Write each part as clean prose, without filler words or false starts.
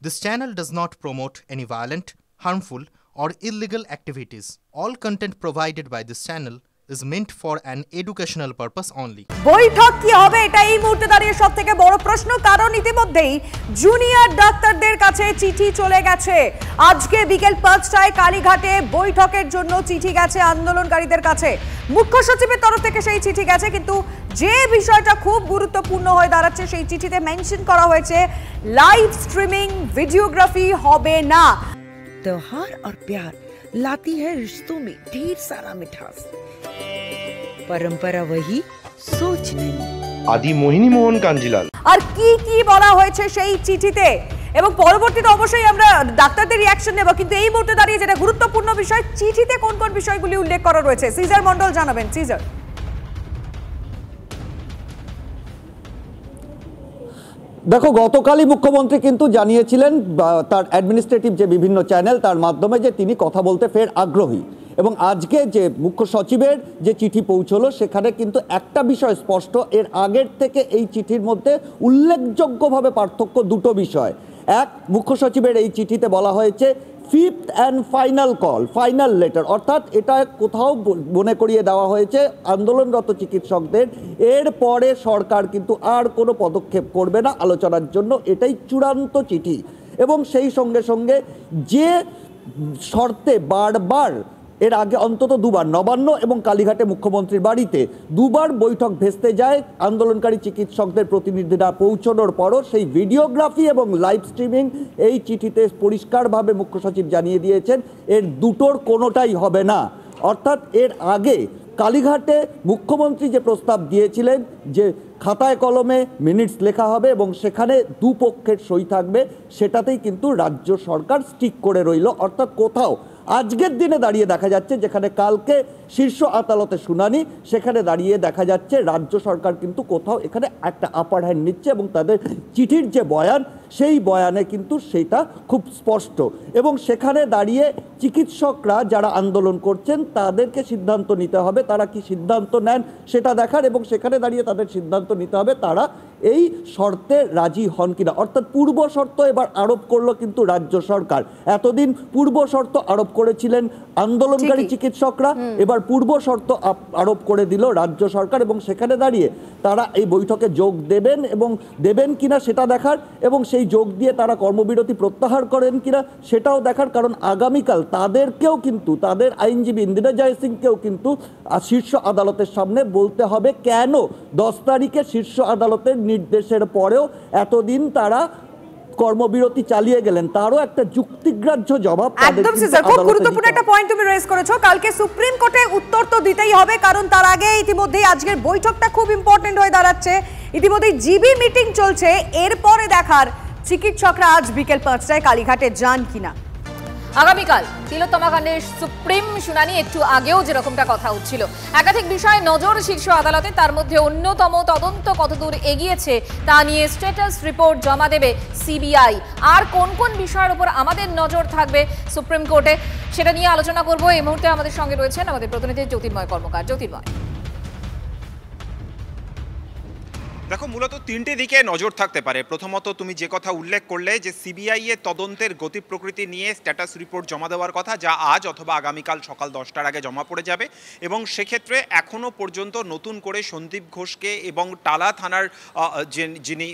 This channel does not promote any violent, harmful, or illegal activities. All content provided by this channel is meant for an educational purpose only. বৈঠক কি হবে এটা এই মুহূর্তে দাঁড়িয়ে সবথেকে বড় প্রশ্ন, কারণ ইতিমধ্যেই জুনিয়র ডাক্তারদের কাছে চিঠি চলে গেছে। আজকে বিকেল ৫টায় কালীঘাটে বৈঠকের জন্য চিঠি গেছে আন্দোলনকারীদের কাছে। মুখ্য সচিবের তরফ থেকে সেই চিঠি গেছে, কিন্তু যে বিষয়টা খুব গুরুত্বপূর্ণ হয়ে দাঁড়াচ্ছে সেই চিঠিতে মেনশন করা হয়েছে লাইভ স্ট্রিমিং ভিডিওগ্রাফি হবে না। त्योहार और प्यार लाती है रिश्तों में ढेर सारा मिठास, परंपरा वही, सोच नहीं। आदि मोहिनी मोहन कांजीलाल আর কি কি বলা হয়েছে সেই চিঠিতে, এবং পরবর্তীতে অবশ্যই আমরা ডাক্তারদের রিঅ্যাকশন নেব, কিন্তু এই মুহূর্তে দাঁড়িয়ে যেটা গুরুত্বপূর্ণ বিষয়, চিঠিতে কোন কোন বিষয়গুলি উল্লেখ করা রয়েছে সিজার মন্ডল জানাবেন। সিজার, দেখো, গতকালই মুখ্যমন্ত্রী কিন্তু জানিয়েছিলেন তার অ্যাডমিনিস্ট্রেটিভ যে বিভিন্ন চ্যানেল তার মাধ্যমে যে তিনি কথা বলতে ফের আগ্রহী, এবং আজকে যে মুখ্য সচিবের যে চিঠি পৌঁছলো সেখানে কিন্তু একটা বিষয় স্পষ্ট, এর আগের থেকে এই চিঠির মধ্যে উল্লেখযোগ্যভাবে পার্থক্য দুটো বিষয়। এক, মুখ্য সচিবের এই চিঠিতে বলা হয়েছে fifth and final call, final letter, অর্থাৎ এটা কোথাও মনে করিয়ে দেওয়া হয়েছে আন্দোলনরত চিকিৎসকদের এরপরে সরকার কিন্তু আর কোনো পদক্ষেপ করবে না আলোচনার জন্য, এটাই চূড়ান্ত চিঠি। এবং সেই সঙ্গে সঙ্গে যে শর্তে বারবার এর আগে অন্তত দুবার নবান্ন এবং কালীঘাটে মুখ্যমন্ত্রীর বাড়িতে দুবার বৈঠক ভেস্তে যায় আন্দোলনকারী চিকিৎসকদের প্রতিনিধিরা পৌঁছানোর পরও, সেই ভিডিওগ্রাফি এবং লাইভ স্ট্রিমিং এই চিঠিতে পরিষ্কারভাবে মুখ্য সচিব জানিয়ে দিয়েছেন এর দুটোর কোনোটাই হবে না। অর্থাৎ এর আগে কালীঘাটে মুখ্যমন্ত্রী যে প্রস্তাব দিয়েছিলেন যে খাতায় কলমে মিনিটস লেখা হবে এবং সেখানে দুপক্ষের সই থাকবে, সেটাতেই কিন্তু রাজ্য সরকার স্টিক করে রইল। অর্থাৎ কোথাও আজকের দিনে দাঁড়িয়ে দেখা যাচ্ছে, যেখানে কালকে শীর্ষ আদালতে শুনানি, সেখানে দাঁড়িয়ে দেখা যাচ্ছে রাজ্য সরকার কিন্তু কোথাও এখানে একটা আপার হ্যান্ড নিচ্ছে, এবং তাদের চিঠির যে বয়ান সেই বয়ানে কিন্তু সেটা খুব স্পষ্ট। এবং সেখানে দাঁড়িয়ে চিকিৎসকরা যারা আন্দোলন করছেন তাদেরকে সিদ্ধান্ত নিতে হবে, তারা কি সিদ্ধান্ত নেন সেটা দেখার, এবং সেখানে দাঁড়িয়ে তাদের সিদ্ধান্ত নিতে হবে তারা এই শর্তে রাজি হন কিনা। অর্থাৎ পূর্ব শর্ত এবার আরোপ করলো কিন্তু রাজ্য সরকার। এতদিন পূর্ব শর্ত আরোপ করেছিলেন আন্দোলনকারী চিকিৎসকরা, এবার পূর্ব শর্ত আরোপ করে দিল রাজ্য সরকার, এবং সেখানে দাঁড়িয়ে তারা এই বৈঠকে যোগ দেবেন এবং দেবেন কিনা সেটা দেখার, এবং সেই যোগ দিয়ে তারা কর্মবিরতি প্রত্যাহার করেন কিনা সেটাও দেখার। কারণ আগামীকাল তাদেরকেও কিন্তু, তাদের আইনজীবী ইন্দিরা জয় সিংকেও কিন্তু শীর্ষ আদালতের সামনে বলতে হবে কেন 10 তারিখে শীর্ষ আদালতের নির্দেশের পরেও এতদিন তারা কর্মবিরতি চালিয়ে গেলেন, তারও একটা যুক্তিগ্রাহ্য জবাব। একদম সিজার, খুব গুরুত্বপূর্ণ একটা পয়েন্ট তুমি রেজ করেছো। কালকে সুপ্রিম কোর্টে উত্তর তো দিতেই হবে, কারণ তার আগে ইতিমধ্যেই আজকের বৈঠকটা খুব ইম্পর্টেন্ট হয়ে দাঁড়াচ্ছে। ইতিমধ্যেই জিবি মিটিং চলছে, এরপরে দেখার চিকিৎসকরা আজ বিকেল ৫টায় কালীঘাটে যান কিনা। আগামীকাল তিলোত্তমা কাণ্ডের সুপ্রিম শুনানি, একটু আগেও যেরকমটা কথা হচ্ছিল, একাধিক বিষয়ে নজর শীর্ষ আদালতে, তার মধ্যে অন্যতম তদন্ত কতদূর এগিয়েছে তা নিয়ে স্ট্যাটাস রিপোর্ট জমা দেবে সিবিআই। আর কোন কোন বিষয়ের উপর আমাদের নজর থাকবে সুপ্রিম কোর্টে, সেটা নিয়ে আলোচনা করব। এই মুহূর্তে আমাদের সঙ্গে রয়েছেন আমাদের প্রতিনিধি জ্যোতির্ময় কর্মকার। জ্যোতির্ময়, দেখো, মূলত তিনটে দিকে নজর থাকতে পারে। প্রথমত তুমি যে কথা উল্লেখ করলে যে সিবিআই এর তদন্তের গতি প্রকৃতি নিয়ে স্ট্যাটাস রিপোর্ট জমা দেওয়ার কথা, যা আজ অথবা আগামীকাল সকাল 10টার আগে জমা পড়ে যাবে, এবং সেক্ষেত্রে এখনও পর্যন্ত নতুন করে সন্দীপ ঘোষকে এবং টালা থানার যিনি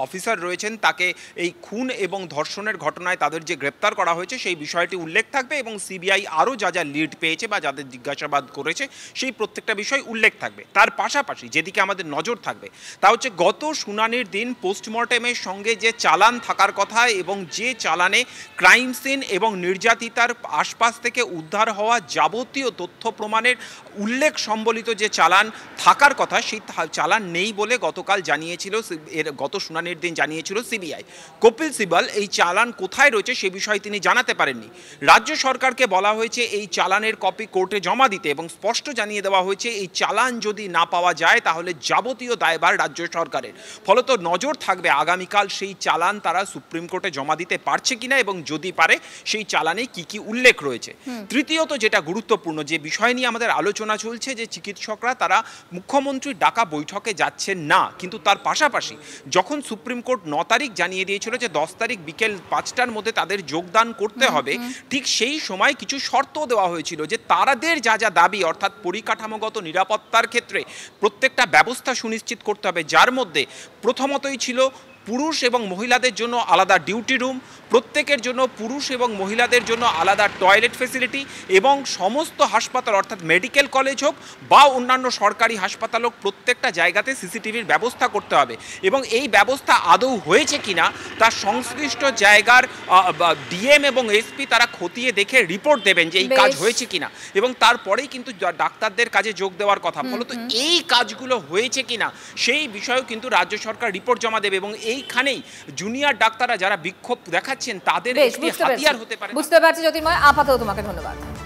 অফিসার রয়েছেন তাকে এই খুন এবং ধর্ষণের ঘটনায় তাদের যে গ্রেপ্তার করা হয়েছে সেই বিষয়টি উল্লেখ থাকবে, এবং সিবিআই আরও যা যা লিড পেয়েছে বা যাদের জিজ্ঞাসাবাদ করেছে সেই প্রত্যেকটা বিষয় উল্লেখ থাকবে। তার পাশাপাশি যেদিকে আমাদের নজর থাকবে তা হচ্ছে গত শুনানির দিন পোস্টমর্টেমের সঙ্গে যে চালান থাকার কথা, এবং যে চালানে ক্রাইম সিন এবং নির্যাতিতার আশপাশ থেকে উদ্ধার হওয়া যাবতীয় তথ্য প্রমাণের উল্লেখ সম্বলিত যে চালান থাকার কথা, সেই চালান নেই বলে গতকাল জানিয়েছিল, এর গত শুনানির দিন জানিয়েছিল সিবিআই। কপিল সিবাল এই চালান কোথায় রয়েছে সে বিষয়ে তিনি জানাতে পারেননি। রাজ্য সরকারকে বলা হয়েছে এই চালানের কপি কোর্টে জমা দিতে, এবং স্পষ্ট জানিয়ে দেওয়া হয়েছে এই চালান যদি না পাওয়া যায় তাহলে যাবতীয় দায়ভার রাজ্য সরকারের। ফলত নজর থাকবে আগামীকাল সেই চালান তারা সুপ্রিম কোর্টে জমা দিতে পারছে কিনা, এবং যদি পারে সেই চালানে কি কি উল্লেখ রয়েছে। তৃতীয়ত যেটা গুরুত্বপূর্ণ যে বিষয় নিয়ে আমাদের আলোচনা চলছে, যে চিকিৎসকরা তারা মুখ্যমন্ত্রীর ডাকা বৈঠকে যাচ্ছেন না, কিন্তু তার পাশাপাশি যখন সুপ্রিম কোর্ট 9 তারিখ জানিয়ে দিয়েছিল যে 10 তারিখ বিকেল 5টার মধ্যে তাদের যোগদান করতে হবে, ঠিক সেই সময় কিছু শর্ত দেওয়া হয়েছিল যে তাদের যা যা দাবি, অর্থাৎ পরিকাঠামোগত নিরাপত্তার ক্ষেত্রে প্রত্যেকটা ব্যবস্থা সুনিশ্চিত করতে হবে, যার মধ্যে প্রথমতই ছিল পুরুষ এবং মহিলাদের জন্য আলাদা ডিউটি রুম, প্রত্যেকের জন্য পুরুষ এবং মহিলাদের জন্য আলাদা টয়লেট ফেসিলিটি, এবং সমস্ত হাসপাতাল অর্থাৎ মেডিকেল কলেজ হোক বা অন্যান্য সরকারি হাসপাতাল হোক প্রত্যেকটা জায়গাতে সিসিটিভির ব্যবস্থা করতে হবে। এবং এই ব্যবস্থা আদৌ হয়েছে কিনা তার সংশ্লিষ্ট জায়গার ডিএম এবং এসপি তারা খতিয়ে দেখে রিপোর্ট দেবেন যে এই কাজ হয়েছে কিনা, এবং তারপরেই কিন্তু ডাক্তারদের কাজে যোগ দেওয়ার কথা। ফলত এই কাজগুলো হয়েছে কিনা সেই বিষয়েও কিন্তু রাজ্য সরকার রিপোর্ট জমা দেবে, এবং এইখানেই জুনিয়র ডাক্তাররা যারা বিক্ষোভ দেখাচ্ছেন তাদের একটি হাতিয়ার হতে পারে। বুঝতে পারছি জ্যোতির্ময়, আপাতত তোমাকে ধন্যবাদ।